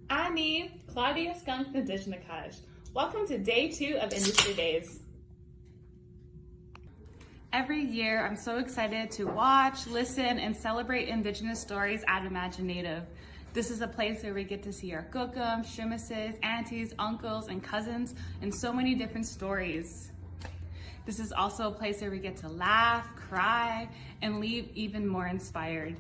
I'm Eve, Claudia Skunk Nadizhnakaj. Welcome to day 2 of Industry Days. Every year, I'm so excited to watch, listen, and celebrate Indigenous stories at imagineNATIVE. This is a place where we get to see our kokum, shumases, aunties, uncles, and cousins, and so many different stories. This is also a place where we get to laugh, cry, and leave even more inspired.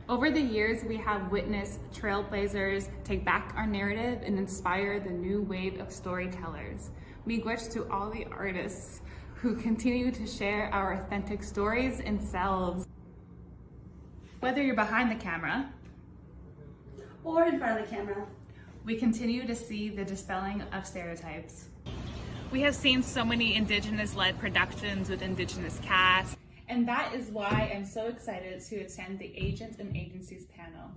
Over the years, we have witnessed trailblazers take back our narrative and inspire the new wave of storytellers. Miigwech to all the artists who continue to share our authentic stories and selves. Whether you're behind the camera or in front of the camera, we continue to see the dispelling of stereotypes. We have seen so many Indigenous-led productions with Indigenous casts, and that is why I'm so excited to attend the Agents and Agencies panel.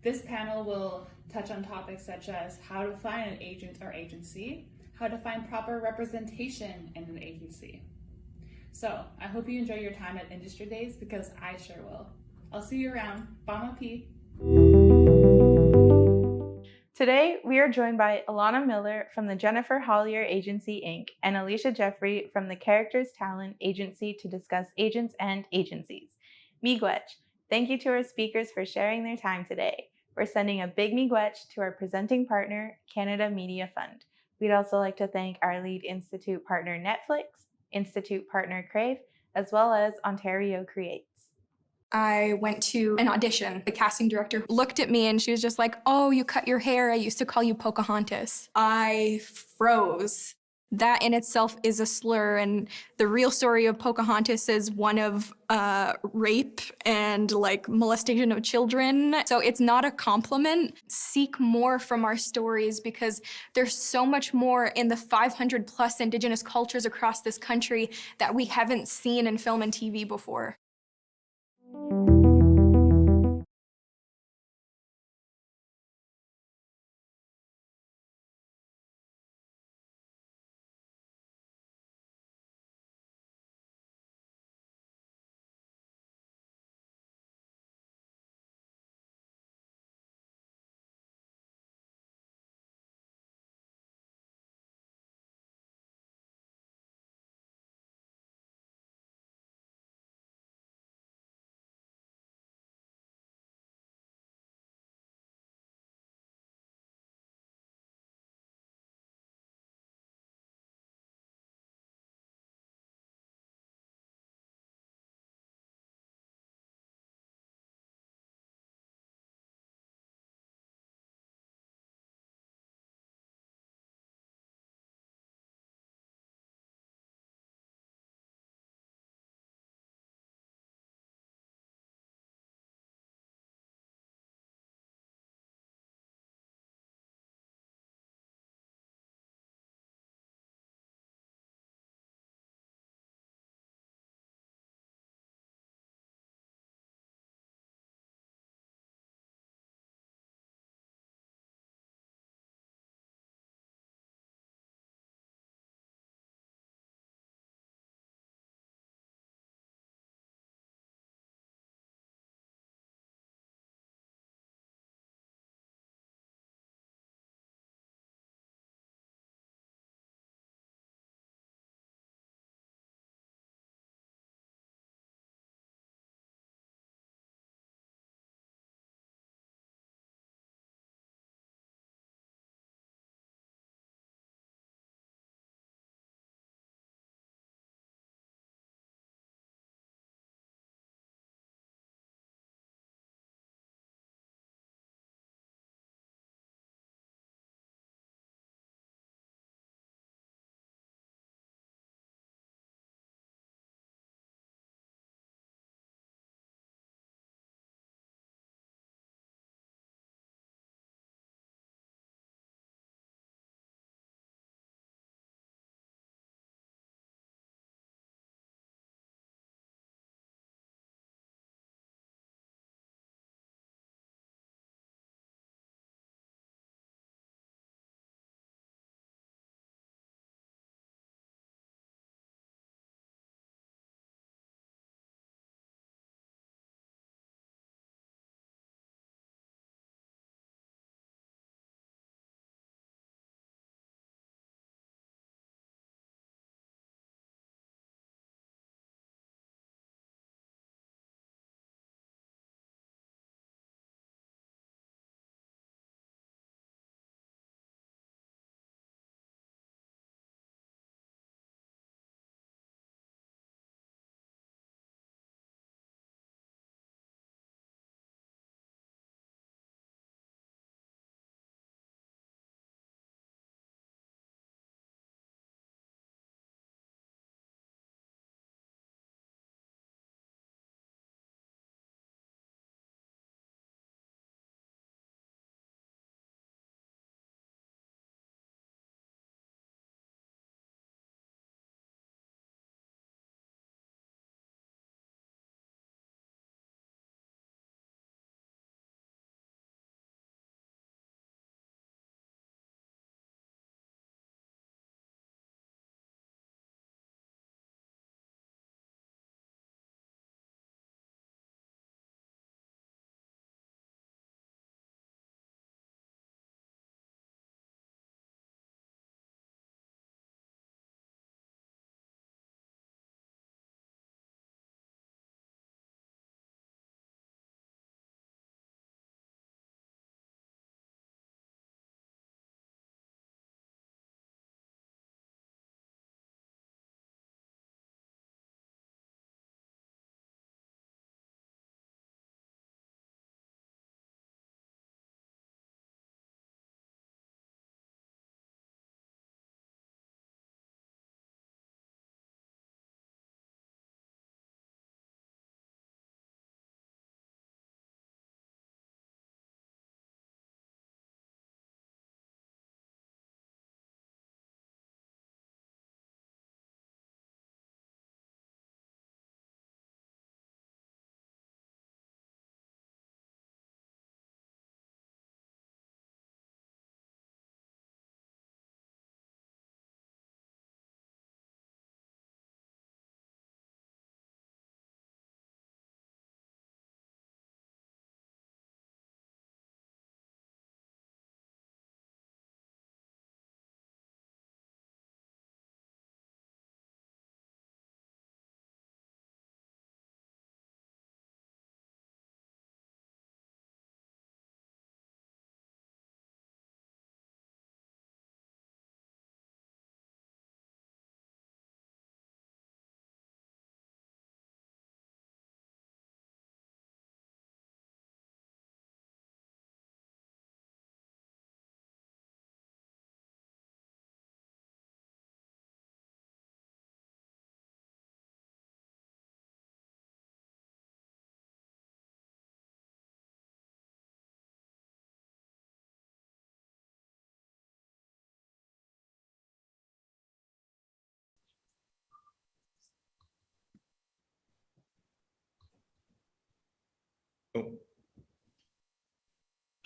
This panel will touch on topics such as how to find an agent or agency, how to find proper representation in an agency. So I hope you enjoy your time at Industry Days because I sure will. I'll see you around. Bama P. Today, we are joined by Ilana Miller from the Jennifer Hollier Agency, Inc., and Alicia Jeffrey from the Characters Talent Agency to discuss agents and agencies. Miigwech, thank you to our speakers for sharing their time today. We're sending a big miigwech to our presenting partner, Canada Media Fund. We'd also like to thank our lead institute partner, Netflix, institute partner, Crave, as well as Ontario Creates. I went to an audition. The casting director looked at me and she was just like, "Oh, you cut your hair. I used to call you Pocahontas." I froze. That in itself is a slur, and the real story of Pocahontas is one of rape and molestation of children. So it's not a compliment. Seek more from our stories because there's so much more in the 500 plus Indigenous cultures across this country that we haven't seen in film and TV before.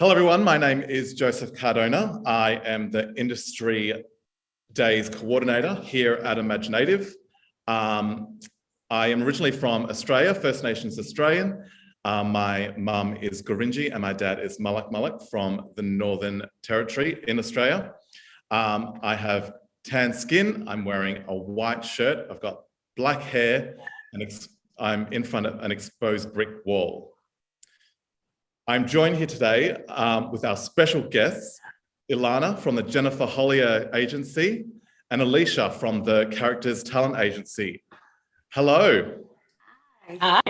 Hello, everyone. My name is Joseph Cardona. I am the Industry Days Coordinator here at imagineNATIVE. I am originally from Australia, First Nations Australian. My mum is Gurindji and my dad is Muluk from the Northern Territory in Australia. I have tan skin. I'm wearing a white shirt. I've got black hair and I'm in front of an exposed brick wall. I'm joined here today with our special guests, Ilana from the Jennifer Hollier Agency and Alicia from the Characters Talent Agency. Hello. Hi.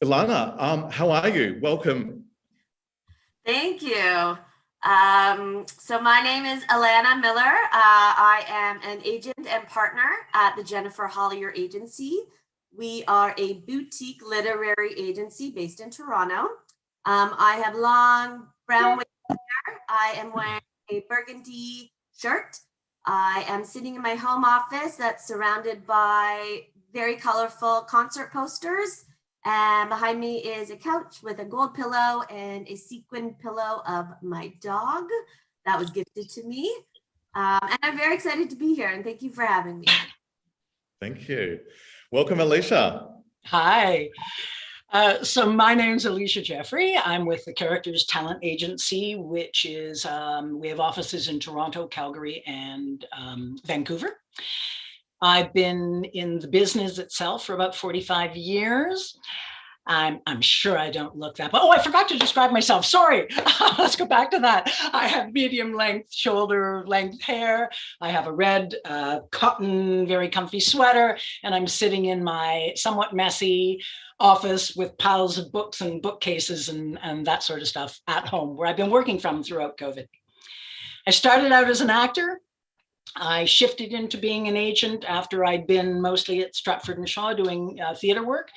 Ilana, how are you? Welcome. Thank you. So my name is Ilana Miller. I am an agent and partner at the Jennifer Hollier Agency. We are a boutique literary agency based in Toronto. I have long brown hair. I am wearing a burgundy shirt. I am sitting in my home office that's surrounded by very colorful concert posters. And behind me is a couch with a gold pillow and a sequin pillow of my dog that was gifted to me. And I'm very excited to be here and thank you for having me. Thank you. Welcome, Alicia. Hi. So my name's Alicia Jeffrey. I'm with the Characters Talent Agency, which is, we have offices in Toronto, Calgary, and Vancouver. I've been in the business itself for about 45 years. I'm sure I don't look that, but oh, I forgot to describe myself. Sorry. Let's go back to that. I have medium length, shoulder length hair. I have a red cotton, very comfy sweater, and I'm sitting in my somewhat messy office with piles of books and bookcases and that sort of stuff at home, where I've been working from throughout COVID. I started out as an actor. I shifted into being an agent after I'd been mostly at Stratford and Shaw doing theater work.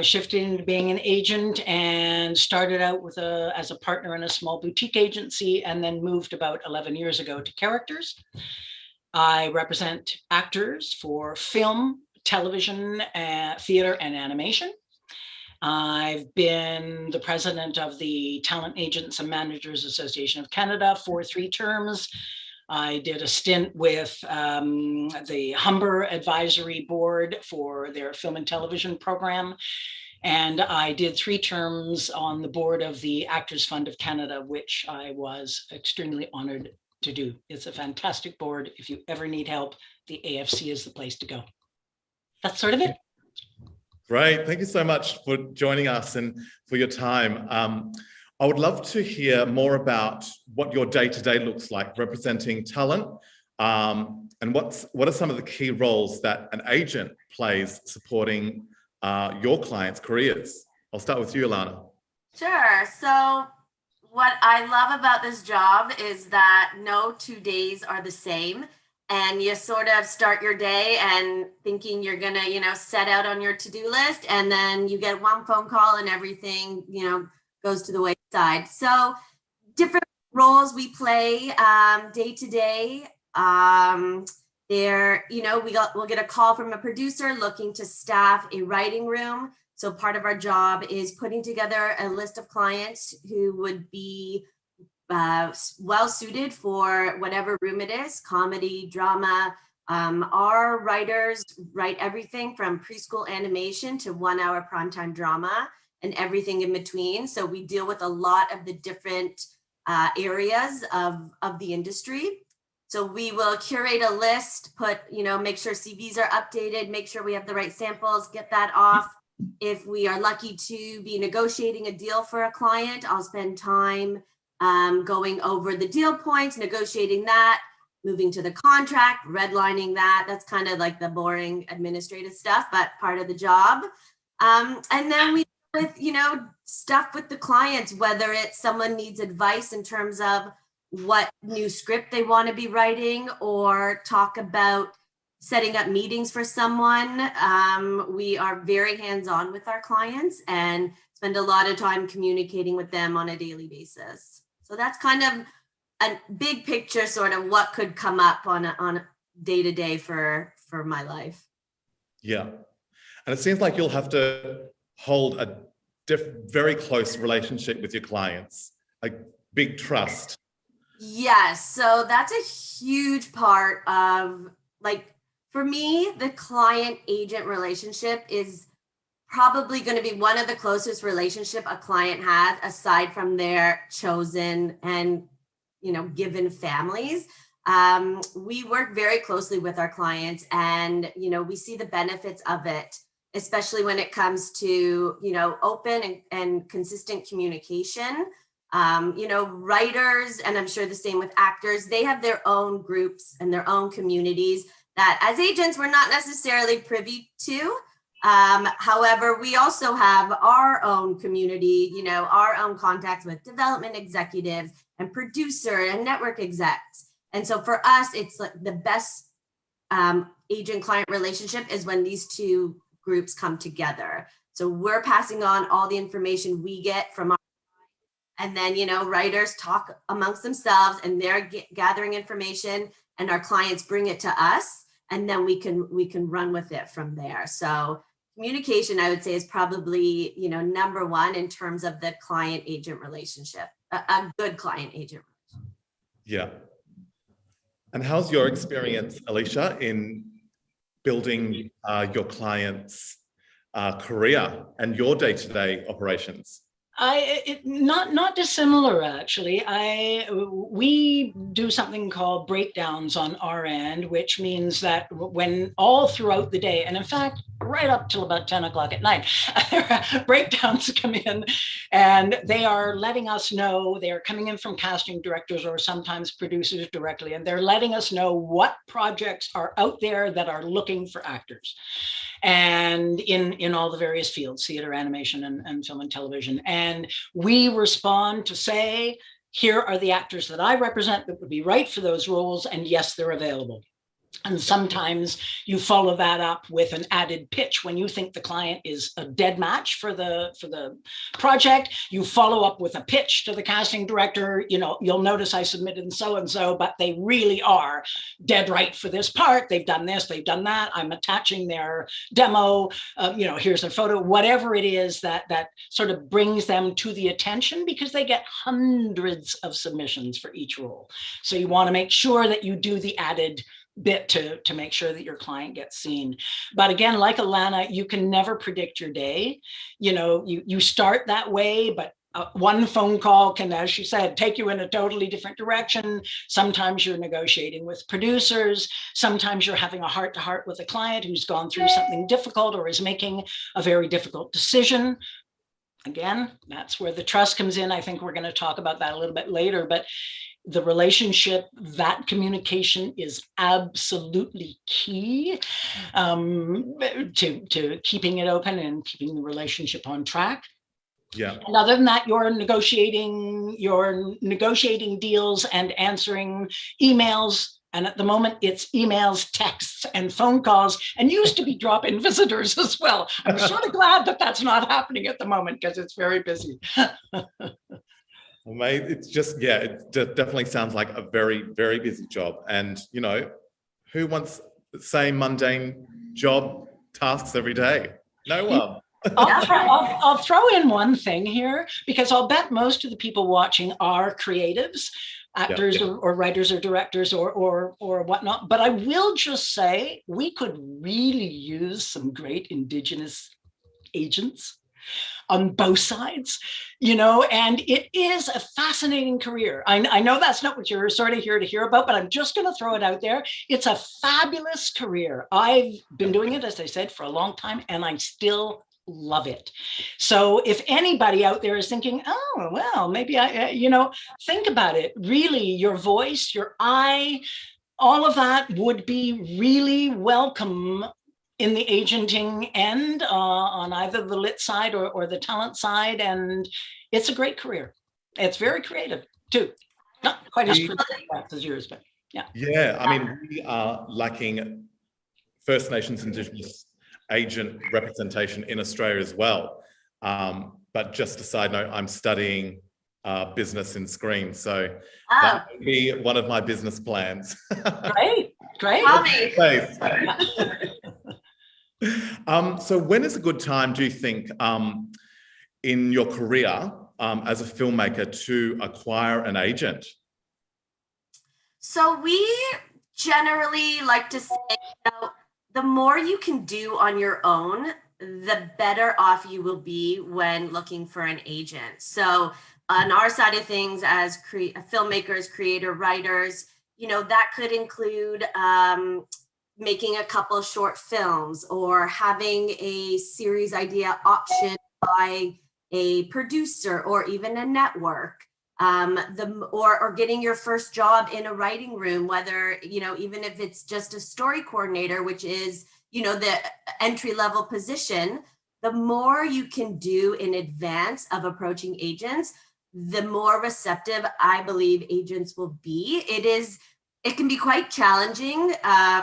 Shifted into being an agent and started out with as a partner in a small boutique agency and then moved about 11 years ago to Characters. I represent actors for film, television, theater, and animation. I've been the president of the Talent Agents and Managers Association of Canada for 3 terms. I did a stint with the Humber Advisory Board for their film and television program. And I did 3 terms on the board of the Actors Fund of Canada, which I was extremely honored to do. It's a fantastic board. If you ever need help, the AFC is the place to go. That's sort of it. Great. Thank you so much for joining us and for your time. I would love to hear more about what your day-to-day looks like representing talent, and what are some of the key roles that an agent plays supporting your clients' careers. I'll start with you, Ilana. Sure. So what I love about this job is that no 2 days are the same. And you sort of start your day and thinking you're gonna, set out on your to-do list, and then you get one phone call and everything, goes to the wayside. So different roles we play day to day. We'll get a call from a producer looking to staff a writing room. So part of our job is putting together a list of clients who would be well suited for whatever room it is, comedy, drama. Our writers write everything from preschool animation to 1-hour primetime drama and everything in between. So we deal with a lot of the different areas of the industry. So we will curate a list, make sure CVs are updated, make sure we have the right samples, get that off. If we are lucky to be negotiating a deal for a client, I'll spend time going over the deal points, negotiating that, moving to the contract, redlining that. That's kind of like the boring administrative stuff, but part of the job. And then we with stuff with the clients, whether it's someone needs advice in terms of what new script they want to be writing, or talk about setting up meetings for someone. We are very hands-on with our clients and spend a lot of time communicating with them on a daily basis. So that's kind of a big picture, sort of what could come up on a day-to-day for my life. Yeah. And it seems like you'll have to hold a very close relationship with your clients, like big trust. Yes, so that's a huge part of, like, for me, the client agent relationship is probably going to be one of the closest relationship a client has aside from their chosen and, you know, given families. We work very closely with our clients, and, you know, we see the benefits of it, especially when it comes to, you know, open and consistent communication. You know, writers, and I'm sure the same with actors, they have their own groups and their own communities that as agents, we're not necessarily privy to. However, we also have our own community, you know, our own contacts with development executives and producer and network execs. And so for us, it's like the best agent-client relationship is when these two groups come together. So we're passing on all the information we get from our, and then, you know, writers talk amongst themselves and they're gathering information, and our clients bring it to us, and then we can run with it from there. So communication, I would say, is probably, you know, number one in terms of the client agent relationship, a good client agent relationship. Yeah. And how's your experience, Alicia, in building your client's career and your day-to-day operations? Not dissimilar, actually. We do something called breakdowns on our end, which means that when all throughout the day, and in fact, right up till about 10 o'clock at night, breakdowns come in, and they are letting us know, they are coming in from casting directors or sometimes producers directly, and they're letting us know what projects are out there that are looking for actors, and in all the various fields, theater, animation, and film and television. And we respond to say, here are the actors that I represent that would be right for those roles, and yes, they're available. And sometimes you follow that up with an added pitch. When you think the client is a dead match for the project, you follow up with a pitch to the casting director. You know, you'll notice I submitted so-and-so, but they really are dead right for this part. They've done this, they've done that. I'm attaching their demo. You know, here's their photo, whatever it is that sort of brings them to the attention, because they get hundreds of submissions for each role. So you want to make sure that you do the added bit to make sure that your client gets seen. But again, like Ilana, you can never predict your day. You know, you start that way, but one phone call can, as she said, take you in a totally different direction. Sometimes you're negotiating with producers. Sometimes you're having a heart-to-heart with a client who's gone through something difficult or is making a very difficult decision. Again, that's where the trust comes in. I think we're going to talk about that a little bit later, but the relationship, that communication is absolutely key to keeping it open and keeping the relationship on track. Yeah. And other than that, you're negotiating deals and answering emails. And at the moment, it's emails, texts, and phone calls, and used to be drop-in visitors as well. I'm sort of glad that that's not happening at the moment, because it's very busy. Mate, it's just, yeah, it definitely sounds like a very, very busy job. And, you know, who wants the same mundane job tasks every day? No one. I'll throw in one thing here, because I'll bet most of the people watching are creatives, actors, or writers or directors or whatnot. But I will just say, we could really use some great Indigenous agents on both sides, you know, and it is a fascinating career. I know that's not what you're sort of here to hear about, but I'm just going to throw it out there. It's a fabulous career. I've been doing it, as I said, for a long time, and I still love it. So if anybody out there is thinking, oh, well, maybe you know, think about it. Really, your voice, your eye, all of that would be really welcome in the agenting end, on either the lit side or the talent side. And it's a great career. It's very creative too. Not quite as creative as yours, but yeah. Yeah, I mean, we are lacking First Nations Indigenous agent representation in Australia as well. But just a side note, I'm studying business in Screen. So that would be one of my business plans. Great. So when is a good time, do you think, in your career as a filmmaker to acquire an agent? So we generally like to say, the more you can do on your own, the better off you will be when looking for an agent. So on our side of things as filmmakers, creator, writers, that could include making a couple short films or having a series idea optioned by a producer or even a network. Or getting your first job in a writing room, whether, even if it's just a story coordinator, which is, the entry-level position, the more you can do in advance of approaching agents, the more receptive I believe agents will be. It can be quite challenging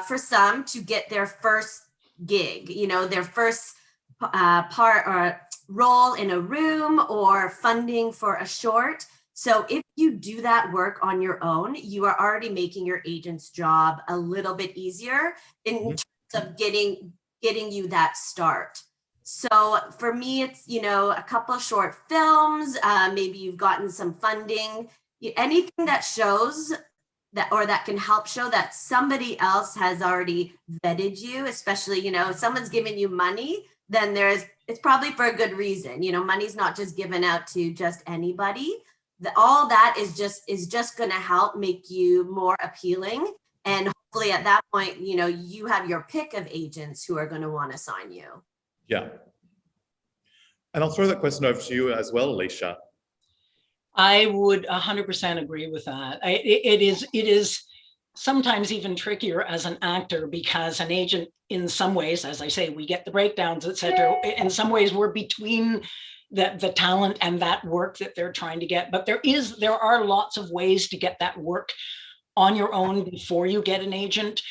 for some to get their first gig, their first part or role in a room or funding for a short. So if you do that work on your own, you are already making your agent's job a little bit easier in terms of getting you that start. So for me, it's, a couple of short films, maybe you've gotten some funding, anything that shows that, or that can help show that somebody else has already vetted you, especially, if someone's giving you money, then it's probably for a good reason. Money's not just given out to just anybody. All that is just going to help make you more appealing. And hopefully at that point, you have your pick of agents who are going to want to sign you. Yeah. And I'll throw that question over to you as well, Alicia. I would 100% agree with that. It is sometimes even trickier as an actor because an agent, in some ways, as I say, we get the breakdowns, etc. In some ways, we're between the talent and that work that they're trying to get. But there are lots of ways to get that work on your own before you get an agent.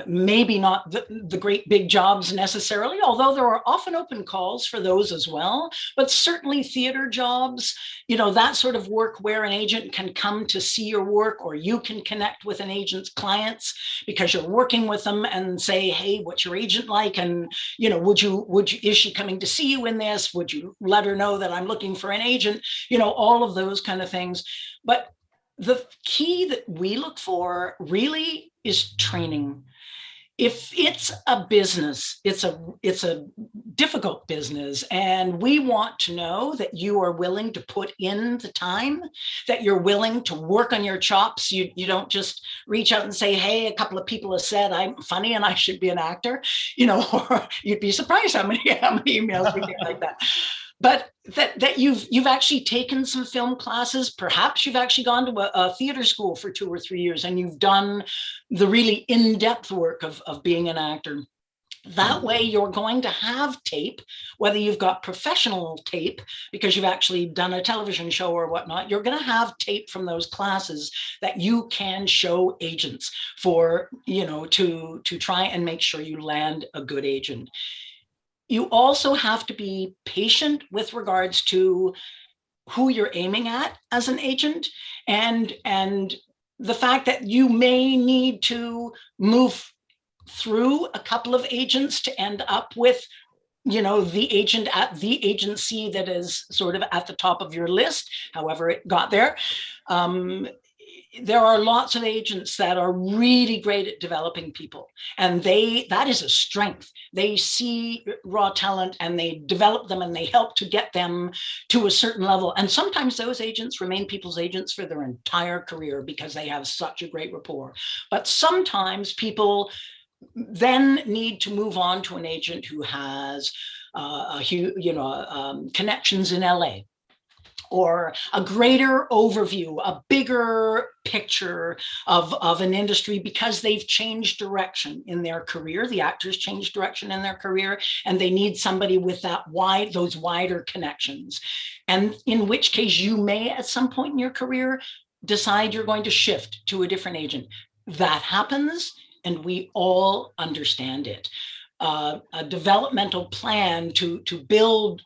Maybe not the great big jobs necessarily, although there are often open calls for those as well, but certainly theater jobs, that sort of work where an agent can come to see your work, or you can connect with an agent's clients because you're working with them and say, hey, what's your agent like? And, is she coming to see you in this? Would you let her know that I'm looking for an agent? All of those kind of things. But the key that we look for really is training. If it's a business, it's a difficult business, and we want to know that you are willing to put in the time, that you're willing to work on your chops. You don't just reach out and say, hey, a couple of people have said I'm funny and I should be an actor, or you'd be surprised how many emails we get like that. But that you've actually taken some film classes, perhaps you've actually gone to a theater school for 2 or 3 years and you've done the really in-depth work of being an actor. That way you're going to have tape, whether you've got professional tape because you've actually done a television show or whatnot, you're going to have tape from those classes that you can show agents for, to try and make sure you land a good agent. You also have to be patient with regards to who you're aiming at as an agent, and the fact that you may need to move through a couple of agents to end up with, the agent at the agency that is sort of at the top of your list, however it got there. There are lots of agents that are really great at developing people, and that is a strength. They see raw talent and they develop them and they help to get them to a certain level. And sometimes those agents remain people's agents for their entire career because they have such a great rapport. But sometimes people then need to move on to an agent who has connections in LA, or a greater overview, a bigger picture of an industry because they've changed direction in their career. The actors changed direction in their career, and they need somebody with those wider connections. And in which case you may, at some point in your career, decide you're going to shift to a different agent. That happens, and we all understand it. A developmental plan to build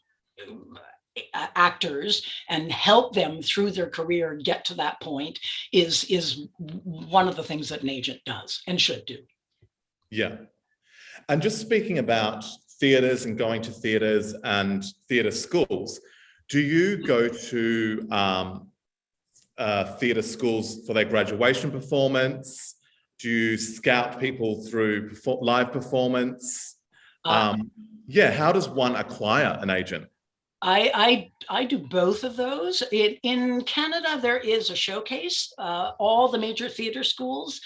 actors and help them through their career get to that point is one of the things that an agent does and should do. Yeah. And just speaking about theatres and going to theatres and theatre schools. Do you go to theatre schools for their graduation performance? Do you scout people through live performance? Yeah, how does one acquire an agent? I do both of those. In Canada, there is a showcase. All the major theatre schools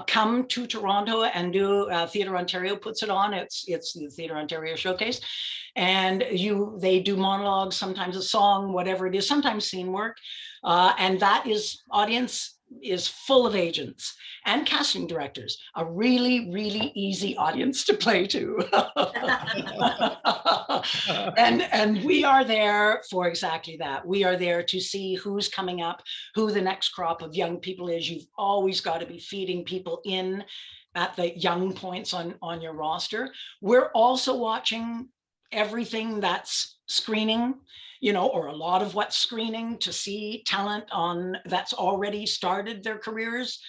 come to Toronto and do. Theatre Ontario puts it on. It's the Theatre Ontario showcase, and they do monologues, sometimes a song, whatever it is, sometimes scene work, and that audience is full of agents and casting directors, a really, really easy audience to play to. and we are there for exactly that. We are there to see who's coming up, who the next crop of young people is. You've always got to be feeding people in at the young points on your roster. We're also watching everything that's screening, or a lot of what's screening, to see talent that's already started their careers,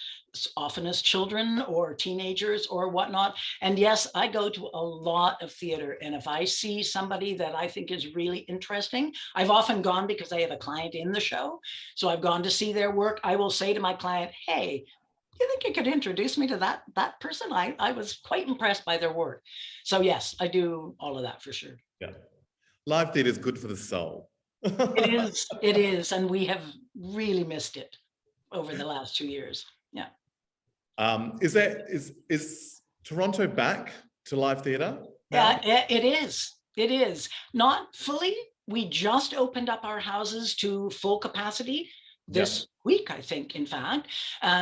often as children or teenagers or whatnot. And yes, I go to a lot of theater. And if I see somebody that I think is really interesting, I've often gone because I have a client in the show. So I've gone to see their work. I will say to my client, hey, you think you could introduce me to that person? I was quite impressed by their work. So yes, I do all of that for sure. Yeah. Live theatre is good for the soul. It is. And we have really missed it over the last 2 years. Yeah. Is Toronto back to live theatre? Yeah, it is. It is. Not fully. We just opened up our houses to full capacity this week, I think, in fact.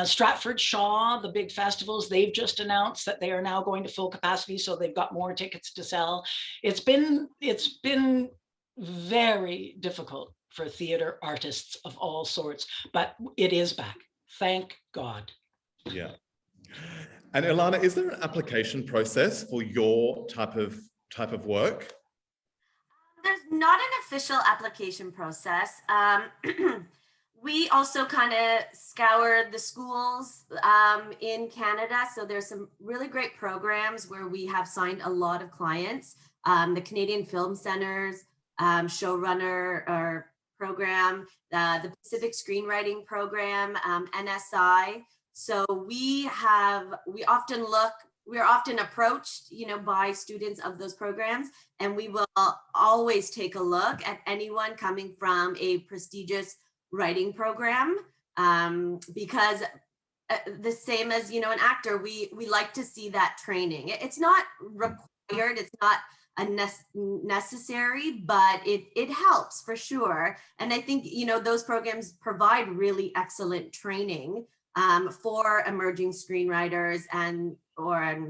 Stratford Shaw, the big festivals, they've just announced that they are now going to full capacity, so they've got more tickets to sell. It's been very difficult for theater artists of all sorts, but it is back. Thank God. Yeah. And Ilana, is there an application process for your type of work? There's not an official application process. We also kind of scour the schools in Canada. So there's some really great programs where we have signed a lot of clients. The Canadian Film Center's showrunner program, the Pacific Screenwriting Program, NSI. So we're often approached, by students of those programs, and we will always take a look at anyone coming from a prestigious writing program, because the same as, an actor, we like to see that training. It's not required, it's not necessary, but it helps for sure. And I think, those programs provide really excellent training for emerging screenwriters, and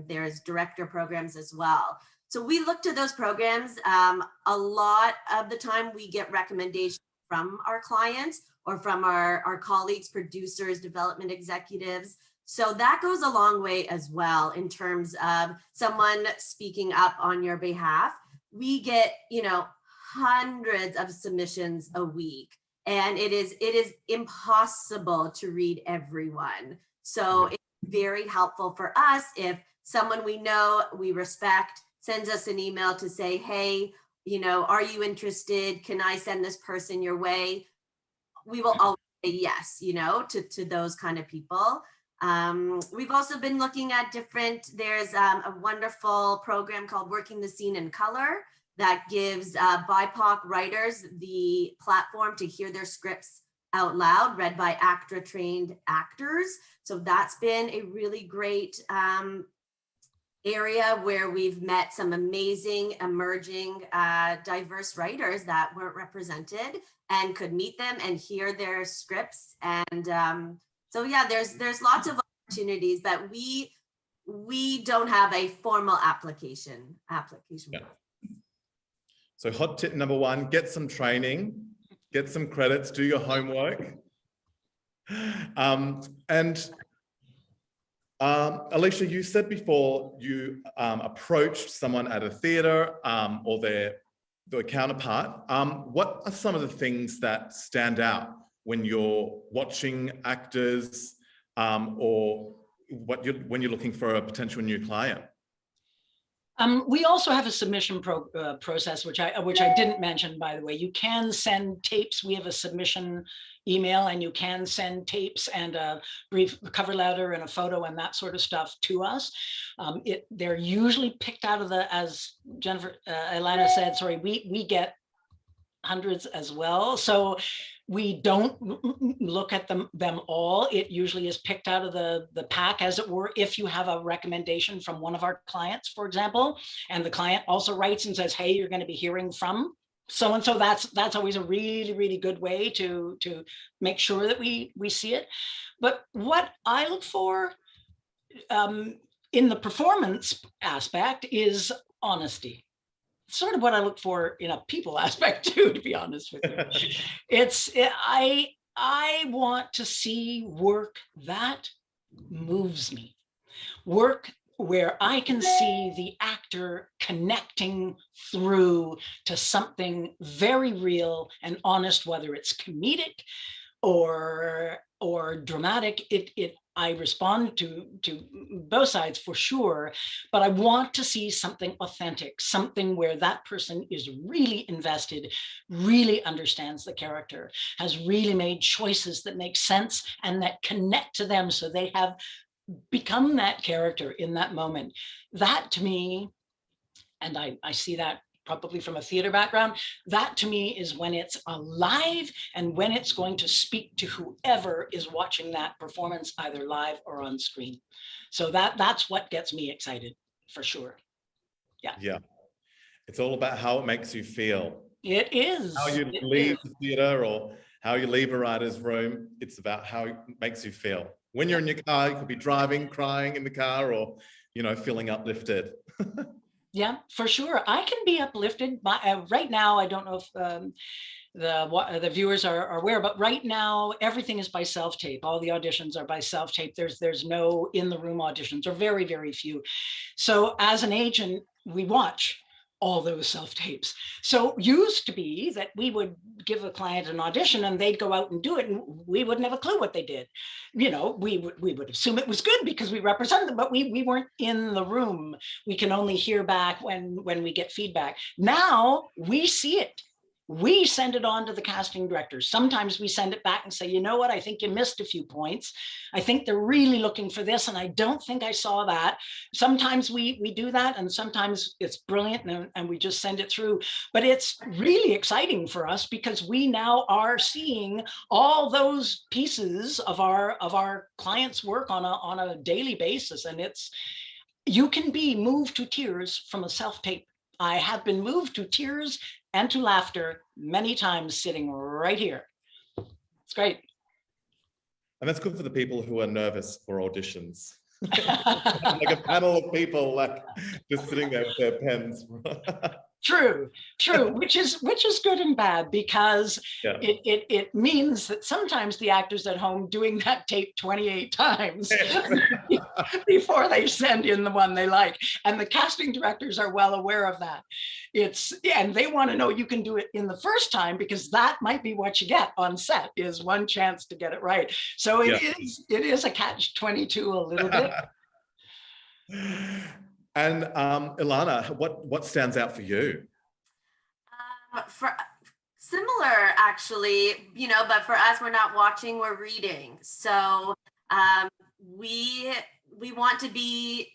there's director programs as well. So we look to those programs. A lot of the time we get recommendations from our clients or from our colleagues, producers, development executives. So that goes a long way as well in terms of someone speaking up on your behalf. We get, hundreds of submissions a week, and it is impossible to read everyone. So it's very helpful for us if someone we know, we respect, sends us an email to say, hey, are you interested? Can I send this person your way? We will always say yes, to those kind of people. We've also been looking at there's a wonderful program called Working the Scene in Color that gives BIPOC writers the platform to hear their scripts out loud, read by ACTRA-trained actors. So that's been a really great area where we've met some amazing, emerging, diverse writers that weren't represented and could meet them and hear their scripts. And so yeah, there's lots of opportunities, but we don't have a formal application. Yeah. So hot tip number 1, get some training, get some credits, do your homework. Alicia, you said before you approached someone at a theatre or their counterpart. What are some of the things that stand out when you're watching actors or when you're looking for a potential new client? We also have a submission process, which I didn't mention, by the way. You can send tapes. We have a submission email, and you can send tapes and a brief cover letter and a photo and that sort of stuff to us. They're usually picked out of the, as Ilana said, sorry, we get hundreds as well. So we don't look at them all. It usually is picked out of the pack, as it were. If you have a recommendation from one of our clients, for example, and the client also writes and says, hey, you're going to be hearing from so-and-so, that's always a really, really good way to make sure that we see it. But what I look for in the performance aspect is honesty. Sort of what I look for in a people aspect too, to be honest with you. I want to see work that moves me, work where I can see the actor connecting through to something very real and honest, whether it's comedic or dramatic. I respond to both sides for sure, but I want to see something authentic, something where that person is really invested, really understands the character, has really made choices that make sense and that connect to them, so they have become that character in that moment. That to me, and I see that probably from a theater background, that to me is when it's alive and when it's going to speak to whoever is watching that performance, either live or on screen. So that's what gets me excited, for sure. Yeah. It's all about how it makes you feel. It is. How you leave the theater or how you leave a writer's room. It's about how it makes you feel. When you're in your car, you could be driving, crying in the car, or, you know, feeling uplifted. Yeah, for sure. I can be uplifted by right now. I don't know if the viewers are aware, but right now everything is by self-tape. All the auditions are by self-tape. There's no in-the-room auditions, or very, very few. So as an agent, we watch all those self-tapes. So used to be that we would give a client an audition and they'd go out and do it, and we wouldn't have a clue what they did. You know, we would assume it was good because we represented them, but we weren't in the room. We can only hear back when we get feedback. Now we see it. We send it on to the casting directors. Sometimes we send it back and say, you know what, I think you missed a few points. I think they're really looking for this, and I don't think I saw that. Sometimes we do that, and sometimes it's brilliant, and we just send it through. But it's really exciting for us because we now are seeing all those pieces of our clients' work on a daily basis, and you can be moved to tears from a self-tape. I have been moved to tears and to laughter many times sitting right here. It's great. And that's good for the people who are nervous for auditions. Like a panel of people like just sitting there with their pens. True, which is good and bad, because it means that sometimes the actors at home doing that tape 28 times before they send in the one they like, and the casting directors are well aware of that. And they want to know you can do it in the first time, because that might be what you get on set, is one chance to get it right. So it is a catch-22 a little bit. And Ilana, what stands out for you? For similar, actually, you know, but for us, we're not watching, we're reading. So we want to be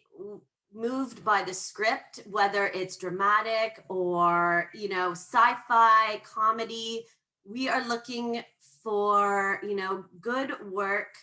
moved by the script, whether it's dramatic or, you know, sci-fi, comedy. We are looking for, you know, good work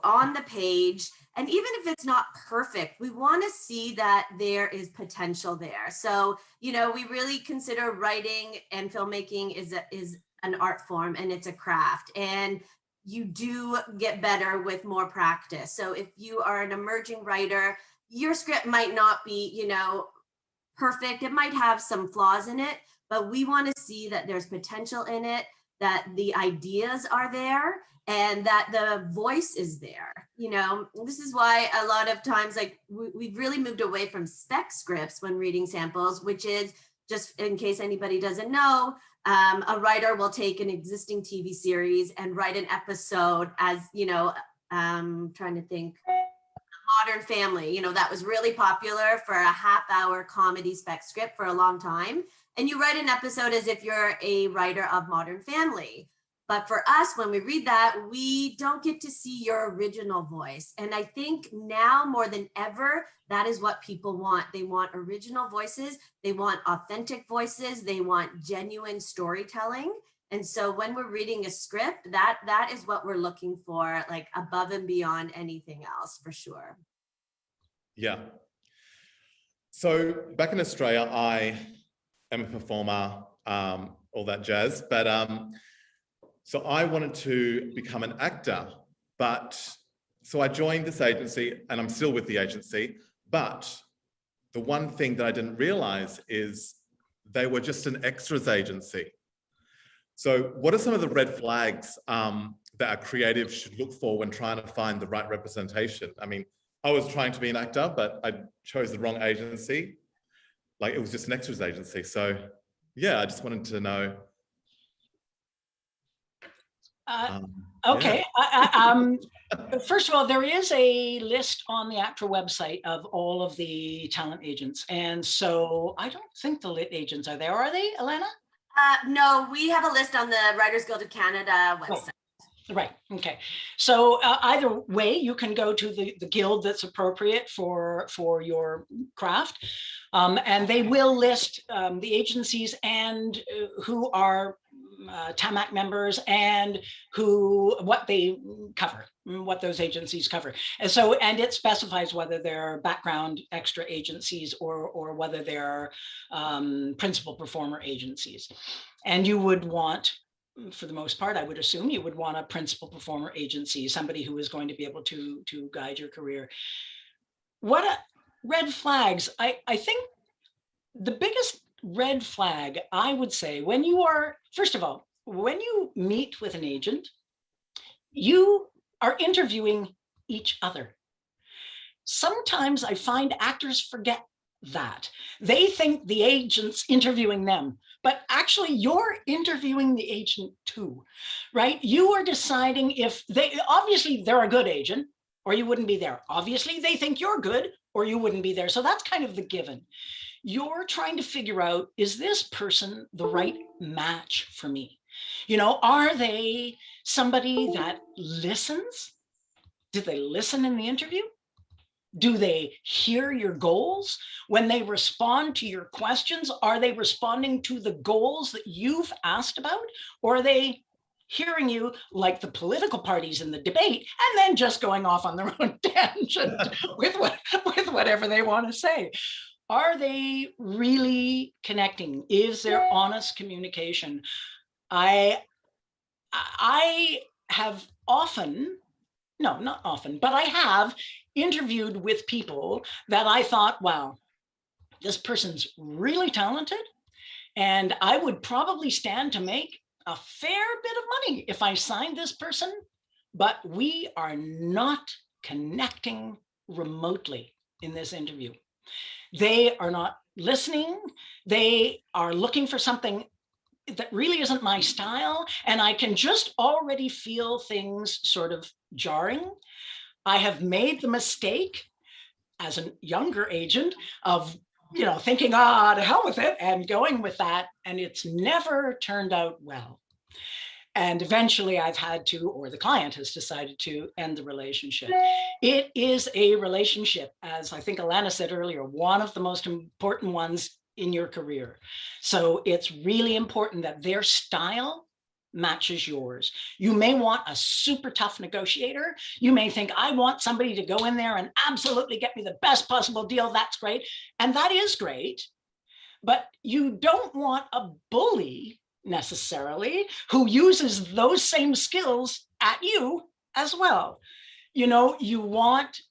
on the page. And even if it's not perfect, we want to see that there is potential there. So, you know, we really consider writing and filmmaking is an art form, and it's a craft. And you do get better with more practice. So if you are an emerging writer, your script might not be, you know, perfect. It might have some flaws in it, but we want to see that there's potential in it, that the ideas are there, and that the voice is there. You know, this is why a lot of times, like, we've really moved away from spec scripts when reading samples, which is, just in case anybody doesn't know, a writer will take an existing TV series and write an episode as, you know, trying to think, Modern Family. You know, that was really popular for a half-hour comedy spec script for a long time. And you write an episode as if you're a writer of Modern Family. But for us, when we read that, we don't get to see your original voice. And I think now more than ever, that is what people want. They want original voices. They want authentic voices. They want genuine storytelling. And so when we're reading a script, that is what we're looking for, like above and beyond anything else, for sure. Yeah. So back in Australia, I am a performer, all that jazz, but so I wanted to become an actor, so I joined this agency and I'm still with the agency, but the one thing that I didn't realize is they were just an extras agency. So what are some of the red flags that a creative should look for when trying to find the right representation? I mean, I was trying to be an actor, but I chose the wrong agency. Like, it was just an extras agency. So yeah, I just wanted to know. Okay. Yeah. First of all, there is a list on the ACTRA website of all of the talent agents. And so I don't think the lit agents are there. Are they, Ilana? No, we have a list on the Writers Guild of Canada website. Right. Okay. So either way, you can go to the guild that's appropriate for your craft, and they will list the agencies and who are TAMAC members and what they cover, what those agencies cover. And so, and it specifies whether they're background extra agencies or whether they're principal performer agencies. And you would want, for the most part, I would assume you would want a principal performer agency, somebody who is going to be able to guide your career. What red flags? I think the biggest red flag, I would say, when you are, first of all, when you meet with an agent, you are interviewing each other. Sometimes I find actors forget that. They think the agent's interviewing them, but actually you're interviewing the agent too, right? You are deciding if obviously they're a good agent or you wouldn't be there. Obviously they think you're good or you wouldn't be there. So that's kind of the given. You're trying to figure out, is this person the right match for me? You know, are they somebody that listens? Did they listen in the interview? Do they hear your goals? When they respond to your questions, are they responding to the goals that you've asked about? Or are they hearing you like the political parties in the debate and then just going off on their own tangent with whatever they want to say? Are they really connecting? Is there honest communication? I have often, no, not often, but I have interviewed with people that I thought, wow, this person's really talented, and I would probably stand to make a fair bit of money if I signed this person, but we are not connecting remotely in this interview. They are not listening. They are looking for something that really isn't my style. And I can just already feel things sort of jarring. I have made the mistake as a younger agent of, you know, thinking, to hell with it and going with that. And it's never turned out well. And eventually I've had to, or the client has decided to end the relationship. It is a relationship, as I think Ilana said earlier, one of the most important ones in your career. So it's really important that their style matches yours. You may want a super tough negotiator. You may think, I want somebody to go in there and absolutely get me the best possible deal. That's great. And that is great. But you don't want a bully necessarily who uses those same skills at you as well. You know, you want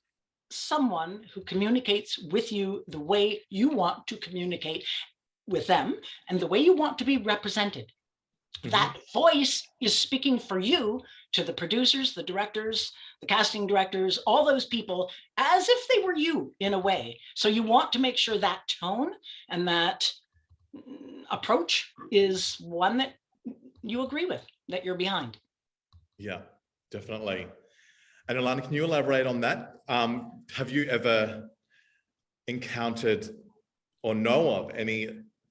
someone who communicates with you the way you want to communicate with them and the way you want to be represented. Mm-hmm. That voice is speaking for you to the producers, the directors, the casting directors, all those people, as if they were you in a way. So you want to make sure that tone and that approach is one that you agree with, that you're behind. Yeah, definitely. And Ilana, can you elaborate on that? Have you ever encountered or know of any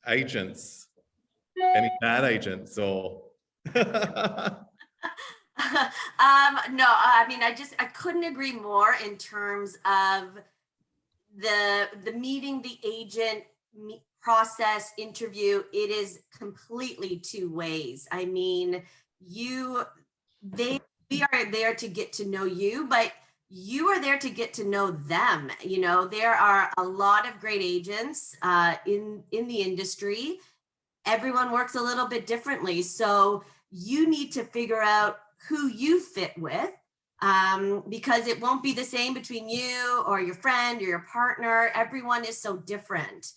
agents, any bad agents or? No, I mean, I couldn't agree more in terms of the meeting, the agent process, interview. It is completely two ways. I mean, we are there to get to know you, but you are there to get to know them. You know, there are a lot of great agents in the industry. Everyone works a little bit differently, so you need to figure out who you fit with, because it won't be the same between you or your friend or your partner. Everyone is so different.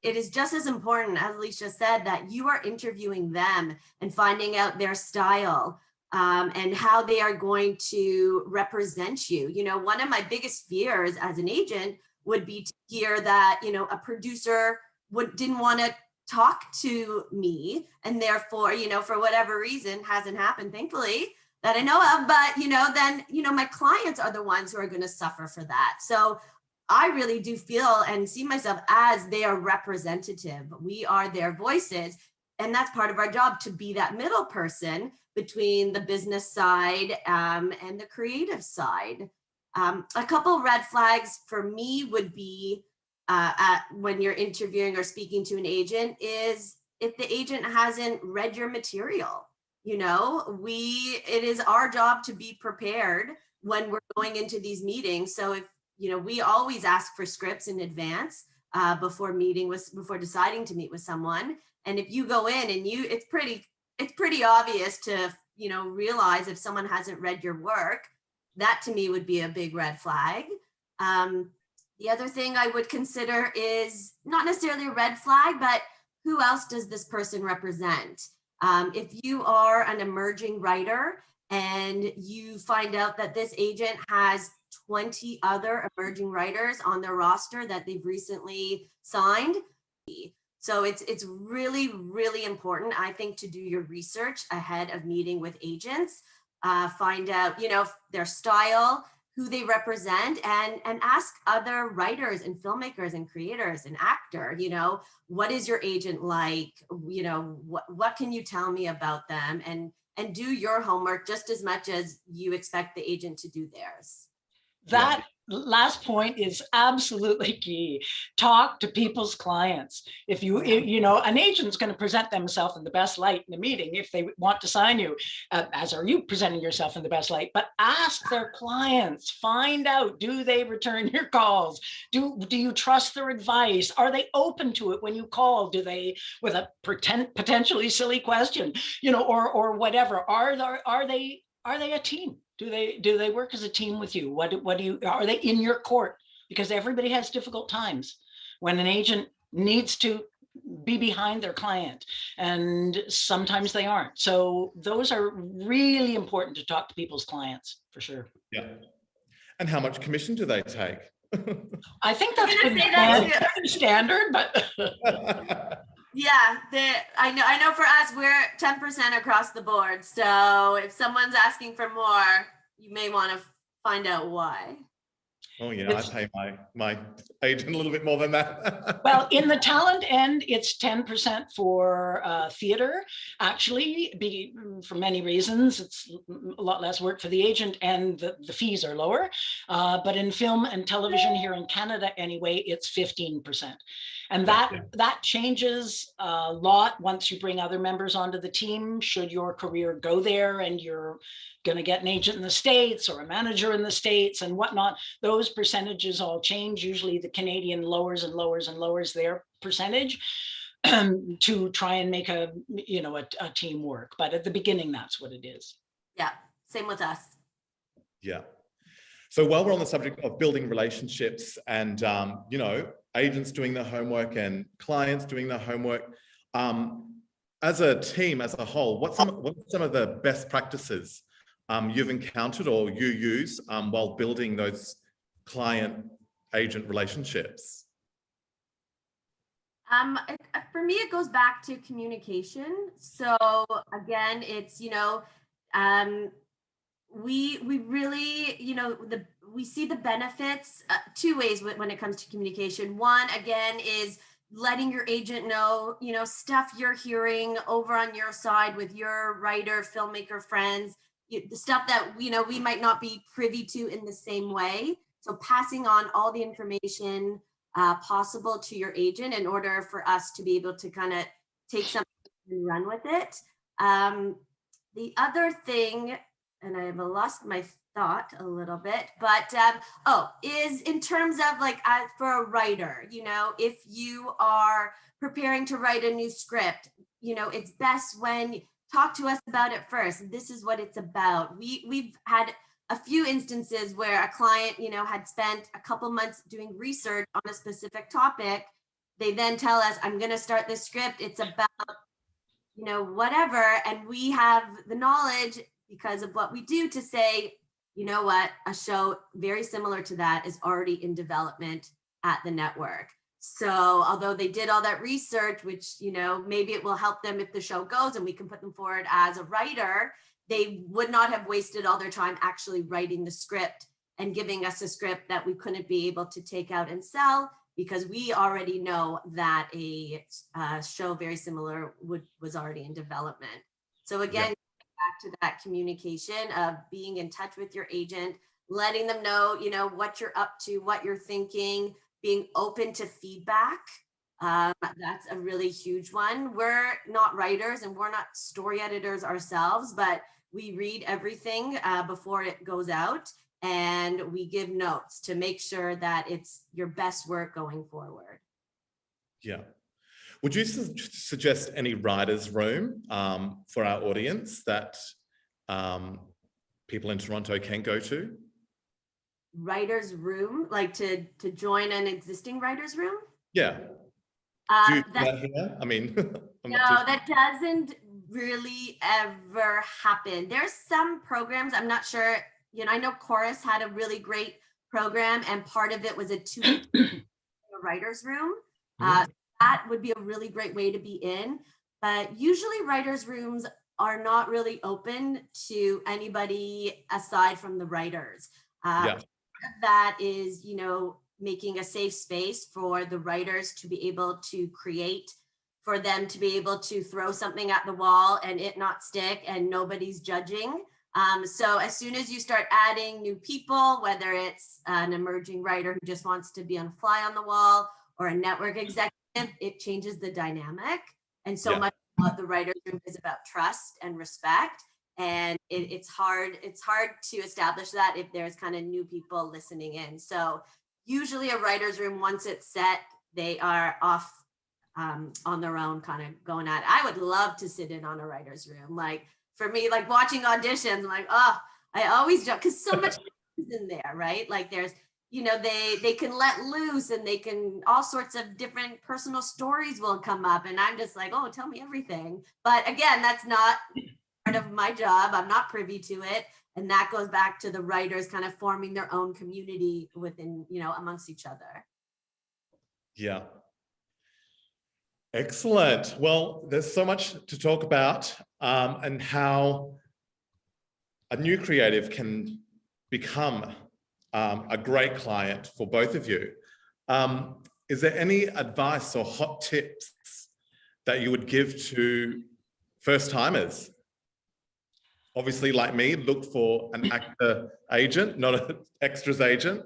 It is just as important, as Alicia said, that you are interviewing them and finding out their style, and how they are going to represent you. You know, one of my biggest fears as an agent would be to hear that, you know, a producer didn't want to talk to me, and therefore, you know, for whatever reason, hasn't happened, thankfully, that I know of, but, you know, then, you know, my clients are the ones who are going to suffer for that. So I really do feel and see myself as their representative. We are their voices, and that's part of our job, to be that middle person between the business side and the creative side. A couple red flags for me would be, when you're interviewing or speaking to an agent, is if the agent hasn't read your material. You know, it is our job to be prepared when we're going into these meetings. So if, you know, we always ask for scripts in advance before deciding to meet with someone. And if you go in and it's pretty obvious to, you know, realize if someone hasn't read your work. That to me would be a big red flag. The other thing I would consider is not necessarily a red flag, but who else does this person represent? If you are an emerging writer and you find out that this agent has 20 other emerging writers on their roster that they've recently signed. So it's really, really important, I think, to do your research ahead of meeting with agents. Find out, you know, their style, who they represent, and ask other writers and filmmakers and creators and actor, you know, what is your agent like? You know, what can you tell me about them? And do your homework just as much as you expect the agent to do theirs. That last point is absolutely key. Talk to people's clients. If you know, an agent's going to present themselves in the best light in the meeting if they want to sign you, as are you presenting yourself in the best light. But ask their clients, find out, do they return your calls? Do you trust their advice? Are they open to it when you call? Do they, with a potentially silly question, you know, or whatever? Are they a team? Do they work as a team with you? Are they in your court? Because everybody has difficult times when an agent needs to be behind their client, and sometimes they aren't. So those are really important to talk to people's clients, for sure. Yeah. And how much commission do they take? I think that's pretty standard, but yeah, I know for us, we're 10% across the board. So if someone's asking for more, you may want to find out why. Oh yeah, I pay my agent a little bit more than that. Well, in the talent end, it's 10% for theater. Actually, for many reasons, it's a lot less work for the agent, and the fees are lower. But in film and television here in Canada, anyway, it's 15%. And that changes a lot once you bring other members onto the team. Should your career go there and you're going to get an agent in the States or a manager in the States and whatnot, those percentages all change. Usually the Canadian lowers and lowers and lowers their percentage to try and make a team work. But at the beginning, that's what it is. Yeah, same with us. Yeah. So while we're on the subject of building relationships and, you know, agents doing their homework and clients doing their homework, as a team, as a whole, what are some of the best practices you've encountered or you use while building those client-agent relationships? For me, it goes back to communication. So again, it's, you know, we really, you know, we see the benefits two ways when it comes to communication. One, again, is letting your agent know, you know, stuff you're hearing over on your side with your writer, filmmaker friends, the stuff that, you know, we might not be privy to in the same way. So passing on all the information possible to your agent in order for us to be able to kind of take something and run with it. The other thing, and I have lost my thought a little bit, but is in terms of like for a writer, you know, if you are preparing to write a new script, you know, it's best when talk to us about it first. This is what it's about. We've had a few instances where a client, you know, had spent a couple months doing research on a specific topic. They then tell us, I'm going to start this script. It's about, you know, whatever. And we have the knowledge because of what we do to say, you know what, a show very similar to that is already in development at the network. So although they did all that research, which, you know, maybe it will help them if the show goes and we can put them forward as a writer, they would not have wasted all their time actually writing the script and giving us a script that we couldn't be able to take out and sell, because we already know that a show very similar was already in development. So again, back to that communication of being in touch with your agent, letting them know, you know, what you're up to, what you're thinking, being open to feedback. That's a really huge one. We're not writers and we're not story editors ourselves, but we read everything before it goes out, and we give notes to make sure that it's your best work going forward. Yeah. Would you suggest any writer's room for our audience that people in Toronto can go to? Writer's room, like to join an existing writer's room? Yeah. Do you do that here? I mean, no, that doesn't really ever happen. There's some programs, I'm not sure, you know, I know Chorus had a really great program and part of it was a 2-week writer's room. That would be a really great way to be in, but usually writer's rooms are not really open to anybody aside from the writers. That is, you know, making a safe space for the writers to be able to create, for them to be able to throw something at the wall and it not stick and nobody's judging. So as soon as you start adding new people, whether it's an emerging writer who just wants to be on fly on the wall or a network executive, it changes the dynamic. And so much of the writer's room is about trust and respect. And it's hard to establish that if there's kind of new people listening in. So usually a writer's room, once it's set, they are off on their own, kind of going at it. I would love to sit in on a writer's room. Like for me, like watching auditions, I'm like, oh, I always joke because so much is in there, right? Like there's, you know, they can let loose and they can, all sorts of different personal stories will come up. And I'm just like, oh, tell me everything. But again, that's not part of my job. I'm not privy to it. And that goes back to the writers kind of forming their own community within, you know, amongst each other. Yeah. Excellent. Well, there's so much to talk about and how a new creative can become a great client for both of you. Is there any advice or hot tips that you would give to first timers? Obviously, like me, look for an actor agent, not an extras agent.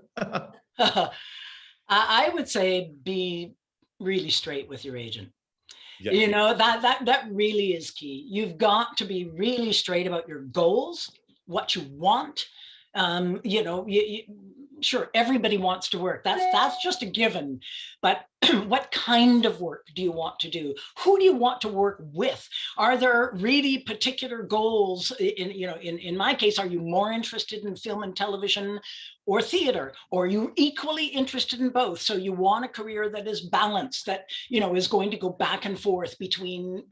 I would say be really straight with your agent. Yeah. You know, that really is key. You've got to be really straight about your goals, what you want. You know, sure, everybody wants to work. That's just a given. But what kind of work do you want to do? Who do you want to work with? Are there really particular goals? In my case, are you more interested in film and television or theater? Or are you equally interested in both? So you want a career that is balanced, that, you know, is going to go back and forth between